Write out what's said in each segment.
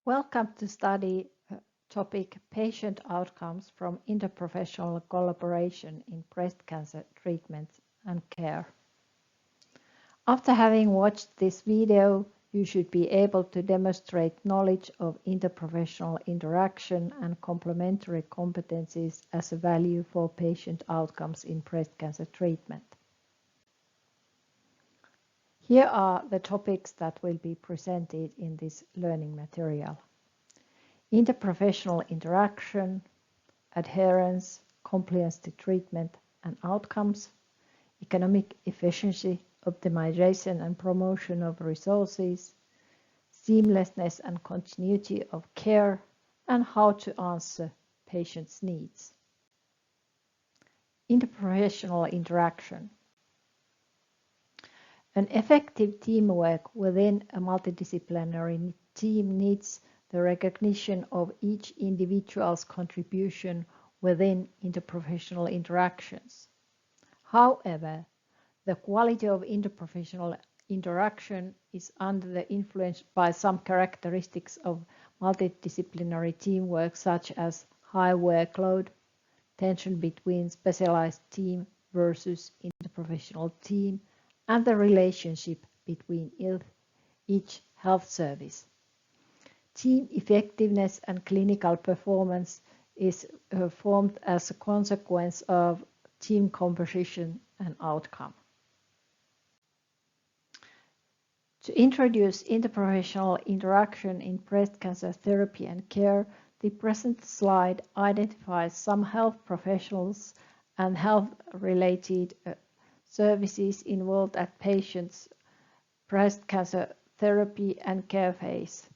Welcome to study topic Patient Outcomes from Interprofessional Collaboration in Breast Cancer Treatment and Care. After having watched this video, you should be able to demonstrate knowledge of interprofessional interaction and complementary competencies as a value for patient outcomes in breast cancer treatment. Here are the topics that will be presented in this learning material. Interprofessional interaction, adherence, compliance to treatment and outcomes, economic efficiency, optimization and promotion of resources, seamlessness and continuity of care, and how to answer patients' needs. Interprofessional interaction. An effective teamwork within a multidisciplinary team needs the recognition of each individual's contribution within interprofessional interactions. However, the quality of interprofessional interaction is under the influence by some characteristics of multidisciplinary teamwork, such as high workload, tension between specialized team versus interprofessional team, and the relationship between each health service. Team effectiveness and clinical performance is formed as a consequence of team composition and outcome. To introduce interprofessional interaction in breast cancer therapy and care, the present slide identifies some health professionals and health-related services involved at patients' breast cancer therapy and care phase.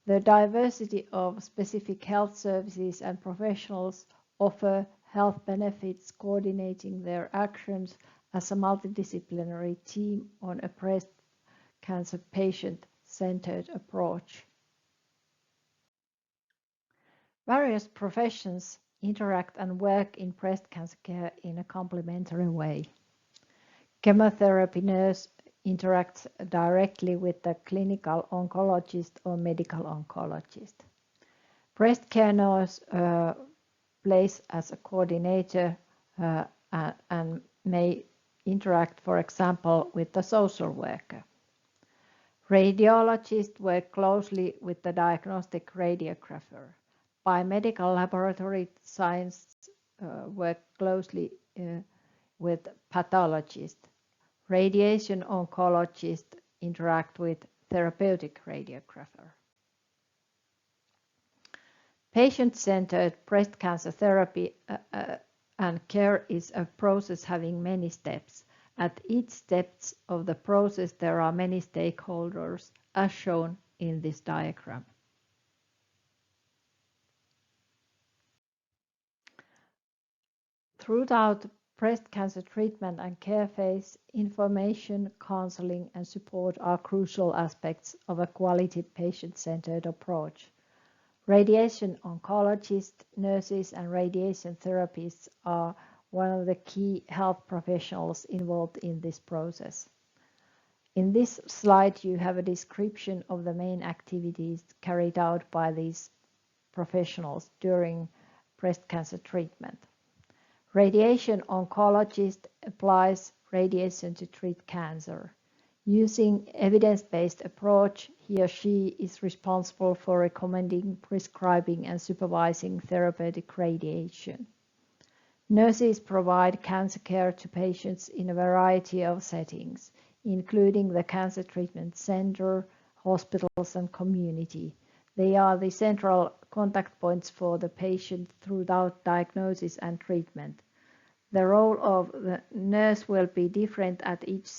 The diversity of specific health services and professionals offer health benefits coordinating their actions as a multidisciplinary team on a breast cancer patient-centered approach. Various professions interact and work in breast cancer care in a complementary way. Chemotherapy nurse interacts directly with the clinical oncologist or medical oncologist. Breast care nurse plays as a coordinator and may interact, for example, with the social worker. Radiologists work closely with the diagnostic radiographer. Biomedical laboratory scientists work closely with pathologists. Radiation oncologists interact with therapeutic radiographer. Patient-centered breast cancer therapy and care is a process having many steps. At each step of the process, there are many stakeholders, as shown in this diagram. Throughout breast cancer treatment and care phase, information, counseling, and support are crucial aspects of a quality patient-centered approach. Radiation oncologists, nurses, and radiation therapists are one of the key health professionals involved in this process. In this slide, you have a description of the main activities carried out by these professionals during breast cancer treatment. Radiation oncologist applies radiation to treat cancer. Using evidence-based approach, he or she is responsible for recommending, prescribing, and supervising therapeutic radiation. Nurses provide cancer care to patients in a variety of settings, including the cancer treatment center, hospitals, and community. They are the central contact points for the patient throughout diagnosis and treatment. The role of the nurse will be different at each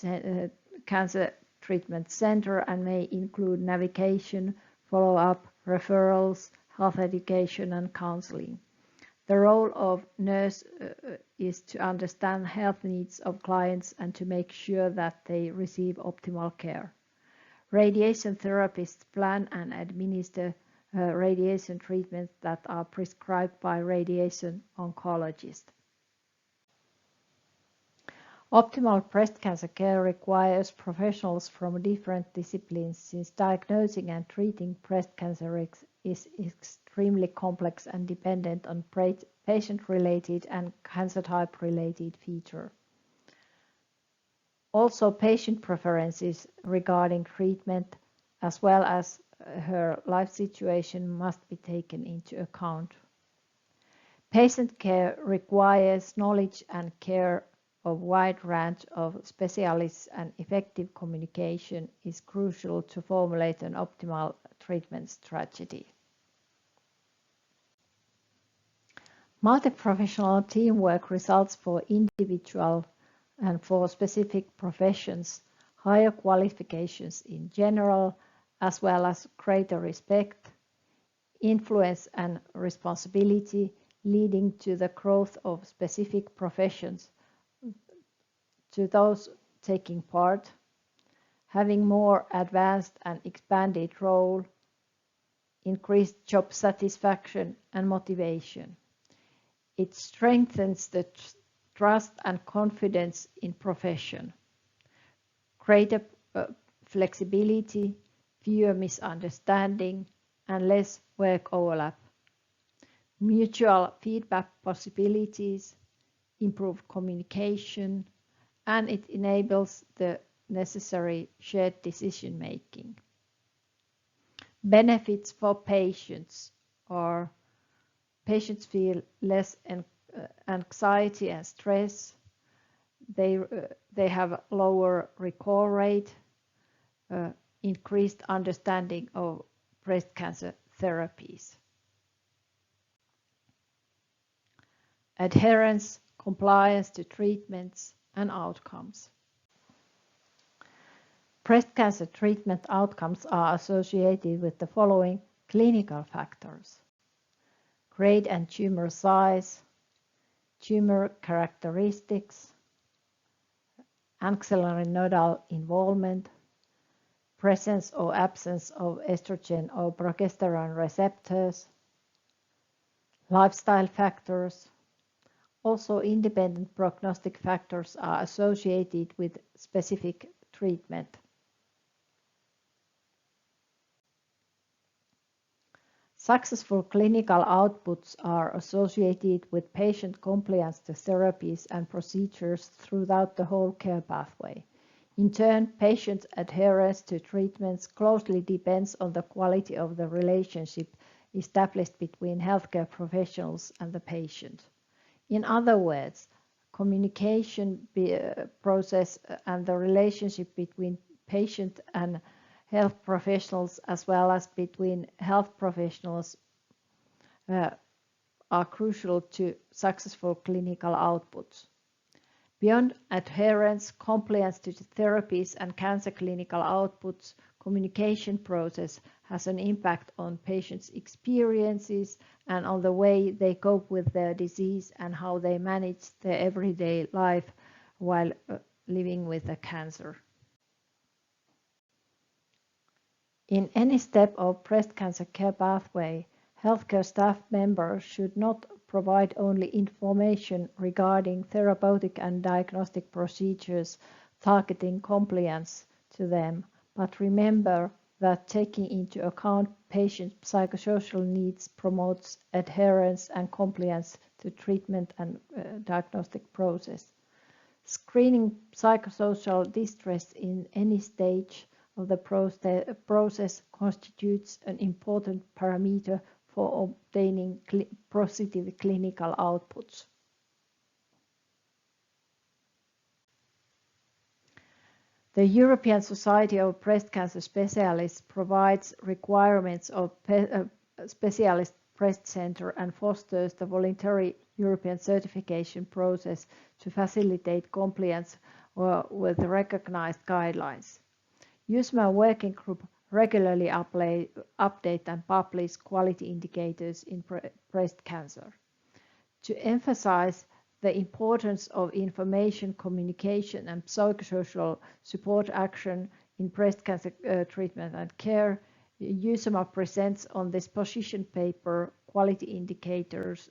cancer treatment center and may include navigation, follow-up, referrals, health education, and counseling. The role of nurse is to understand health needs of clients and to make sure that they receive optimal care. Radiation therapists plan and administer radiation treatments that are prescribed by radiation oncologists. Optimal breast cancer care requires professionals from different disciplines since diagnosing and treating breast cancer is extremely complex and dependent on patient-related and cancer type-related features. Also, patient preferences regarding treatment as well as her life situation must be taken into account. Patient care requires knowledge and care of wide range of specialists, and effective communication is crucial to formulate an optimal treatment strategy. Multi-professional teamwork results for individual and for specific professions, higher qualifications in general, as well as greater respect, influence and responsibility, leading to the growth of specific professions to those taking part, having more advanced and expanded role, increased job satisfaction and motivation. It strengthens the trust and confidence in profession, greater flexibility, fewer misunderstanding, and less work overlap, mutual feedback possibilities, improved communication, and it enables the necessary shared decision making. Benefits for patients are patients feel less anxiety and stress. They have lower recall rate, increased understanding of breast cancer therapies. Adherence, compliance to treatments, and outcomes. Breast cancer treatment outcomes are associated with the following clinical factors: grade and tumor size, tumor characteristics, axillary nodal involvement, presence or absence of estrogen or progesterone receptors, lifestyle factors. Also, independent prognostic factors are associated with specific treatment. Successful clinical outputs are associated with patient compliance to therapies and procedures throughout the whole care pathway. In turn, patient adherence to treatments closely depends on the quality of the relationship established between healthcare professionals and the patient. In other words, communication process and the relationship between patient and health professionals as well as between health professionals are crucial to successful clinical outputs. Beyond adherence, compliance to therapies and cancer clinical outputs, communication process has an impact on patients' experiences and on the way they cope with their disease and how they manage their everyday life while living with the cancer. In any step of breast cancer care pathway, healthcare staff members should not provide only information regarding therapeutic and diagnostic procedures targeting compliance to them, but remember that taking into account patient psychosocial needs promotes adherence and compliance to treatment and diagnostic process. Screening psychosocial distress in any stage of the process constitutes an important parameter for obtaining positive clinical outputs. The European Society of Breast Cancer Specialists provides requirements of specialist breast center and fosters the voluntary European certification process to facilitate compliance with recognized guidelines. USMA Working Group regularly update and publish quality indicators in breast cancer. To emphasize the importance of information, communication and psychosocial support action in breast cancer treatment and care, USMA presents on this position paper quality indicators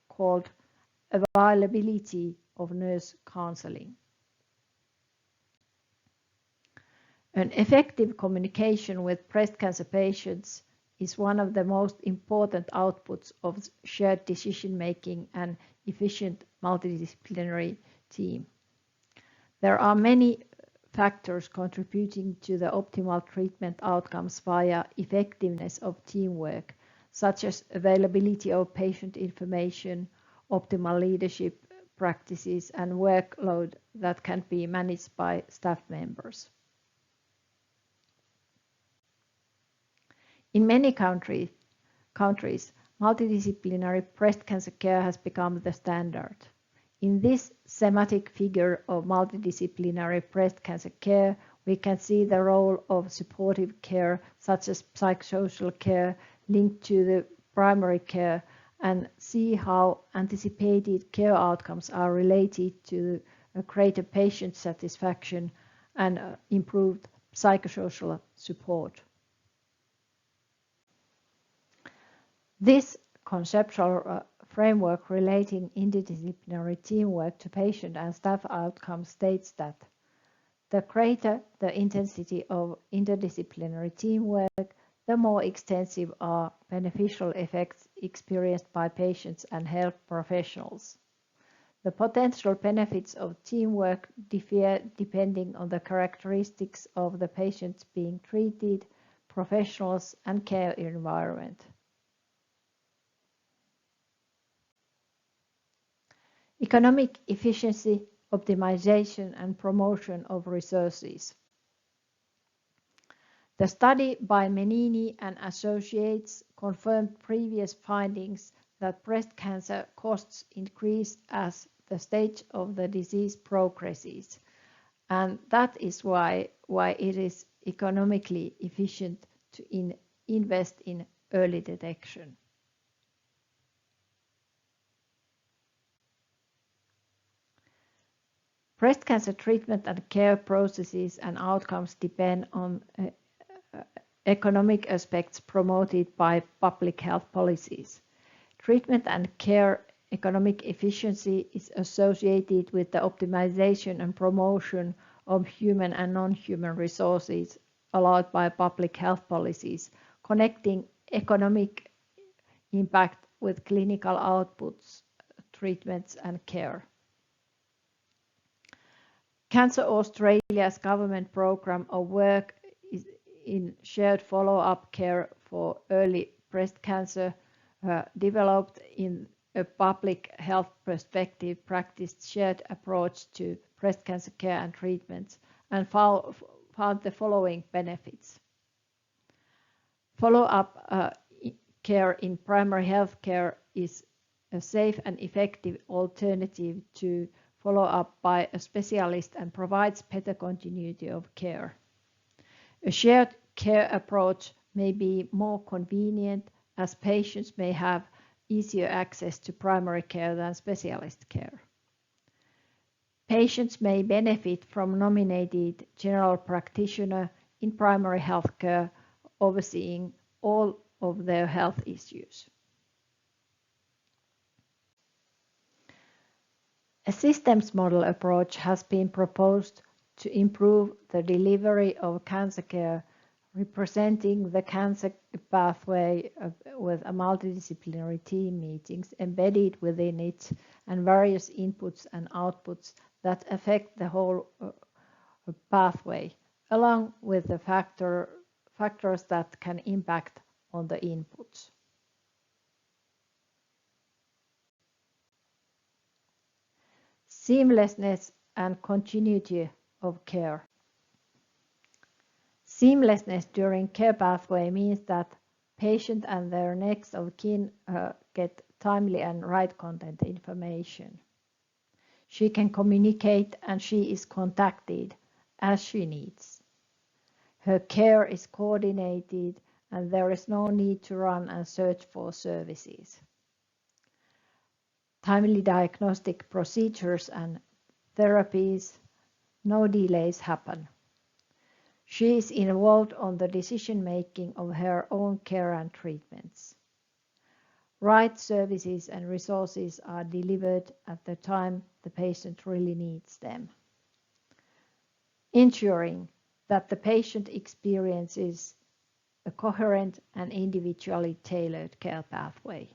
called Availability of Nurse Counseling. An effective communication with breast cancer patients is one of the most important outputs of shared decision-making and efficient multidisciplinary team. There are many factors contributing to the optimal treatment outcomes via effectiveness of teamwork, such as availability of patient information, optimal leadership practices, and workload that can be managed by staff members. In many countries, multidisciplinary breast cancer care has become the standard. In this schematic figure of multidisciplinary breast cancer care, we can see the role of supportive care, such as psychosocial care, linked to the primary care, and see how anticipated care outcomes are related to a greater patient satisfaction and improved psychosocial support. This conceptual framework relating interdisciplinary teamwork to patient and staff outcomes states that the greater the intensity of interdisciplinary teamwork, the more extensive are beneficial effects experienced by patients and health professionals. The potential benefits of teamwork differ depending on the characteristics of the patients being treated, professionals, and care environment. Economic efficiency, optimization, and promotion of resources. The study by Menini and Associates confirmed previous findings that breast cancer costs increase as the stage of the disease progresses, and that is why it is economically efficient to invest in early detection. Breast cancer treatment and care processes and outcomes depend on economic aspects promoted by public health policies. Treatment and care economic efficiency is associated with the optimization and promotion of human and non-human resources allowed by public health policies, connecting economic impact with clinical outputs, treatments, and care. Cancer Australia's government program of work is in shared follow-up care for early breast cancer, developed in a public health perspective, practiced shared approach to breast cancer care and treatments, and found the following benefits. Follow-up care in primary health care is a safe and effective alternative to follow-up by a specialist and provides better continuity of care. A shared care approach may be more convenient as patients may have easier access to primary care than specialist care. Patients may benefit from nominated general practitioner in primary health care overseeing all of their health issues. A systems model approach has been proposed to improve the delivery of cancer care, representing the cancer pathway with a multidisciplinary team meetings embedded within it and various inputs and outputs that affect the whole pathway, along with the factors that can impact on the inputs. Seamlessness and continuity of care. Seamlessness during care pathway means that patient and their next of kin get timely and right content information. She can communicate and she is contacted as she needs. Her care is coordinated and there is no need to run and search for services. Timely diagnostic procedures and therapies, no delays happen. She is involved on the decision-making of her own care and treatments. Right services and resources are delivered at the time the patient really needs them. Ensuring that the patient experiences a coherent and individually tailored care pathway.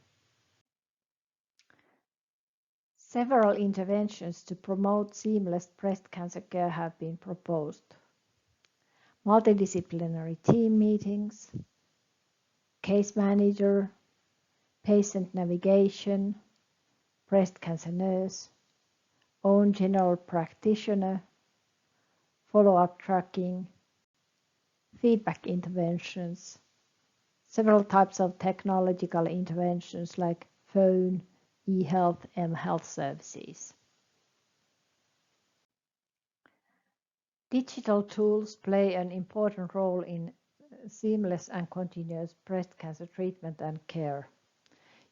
Several interventions to promote seamless breast cancer care have been proposed. Multidisciplinary team meetings, case manager, patient navigation, breast cancer nurse, own general practitioner, follow-up tracking, feedback interventions, several types of technological interventions like phone, e-health, and health services. Digital tools play an important role in seamless and continuous breast cancer treatment and care.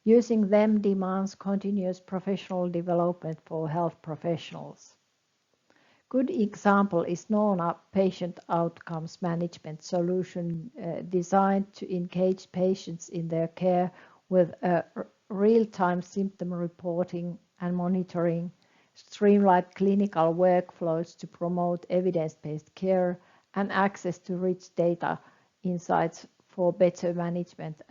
Using them demands continuous professional development for health professionals. Good example is Nona patient outcomes management solution designed to engage patients in their care with real-time symptom reporting and monitoring, streamlined clinical workflows to promote evidence-based care, and access to rich data insights for better management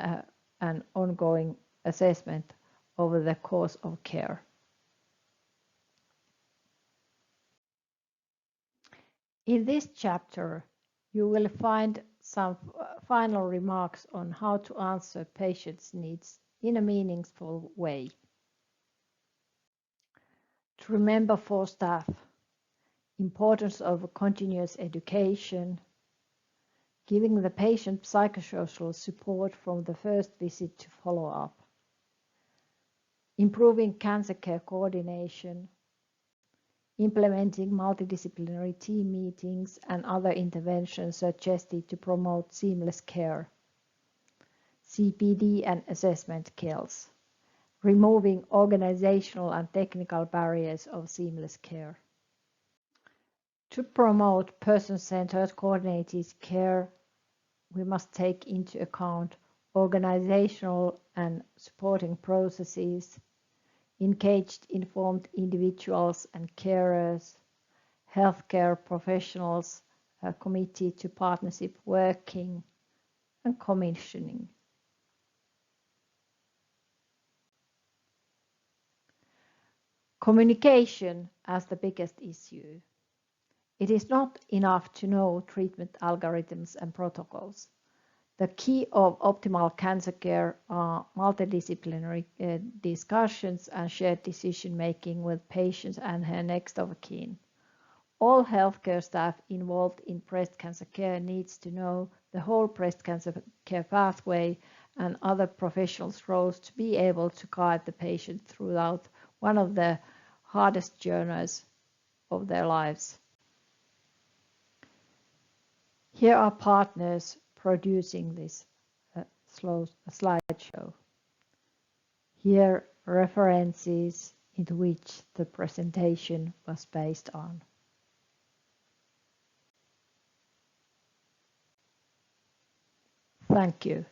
and ongoing assessment over the course of care. In this chapter, you will find some final remarks on how to answer patients' needs in a meaningful way. To remember for staff, importance of continuous education, giving the patient psychosocial support from the first visit to follow-up, improving cancer care coordination, implementing multidisciplinary team meetings and other interventions suggested to promote seamless care, CPD and assessment skills, removing organizational and technical barriers of seamless care. To promote person-centered coordinated care, we must take into account organizational and supporting processes, engaged informed individuals and carers, healthcare professionals committed to partnership working, and commissioning. Communication as the biggest issue. It is not enough to know treatment algorithms and protocols. The key of optimal cancer care are multidisciplinary discussions and shared decision-making with patients and her next of kin. All healthcare staff involved in breast cancer care needs to know the whole breast cancer care pathway and other professionals' roles to be able to guide the patient throughout one of the hardest journeys of their lives. Here are partners producing this slideshow. Here references into which the presentation was based on. Thank you.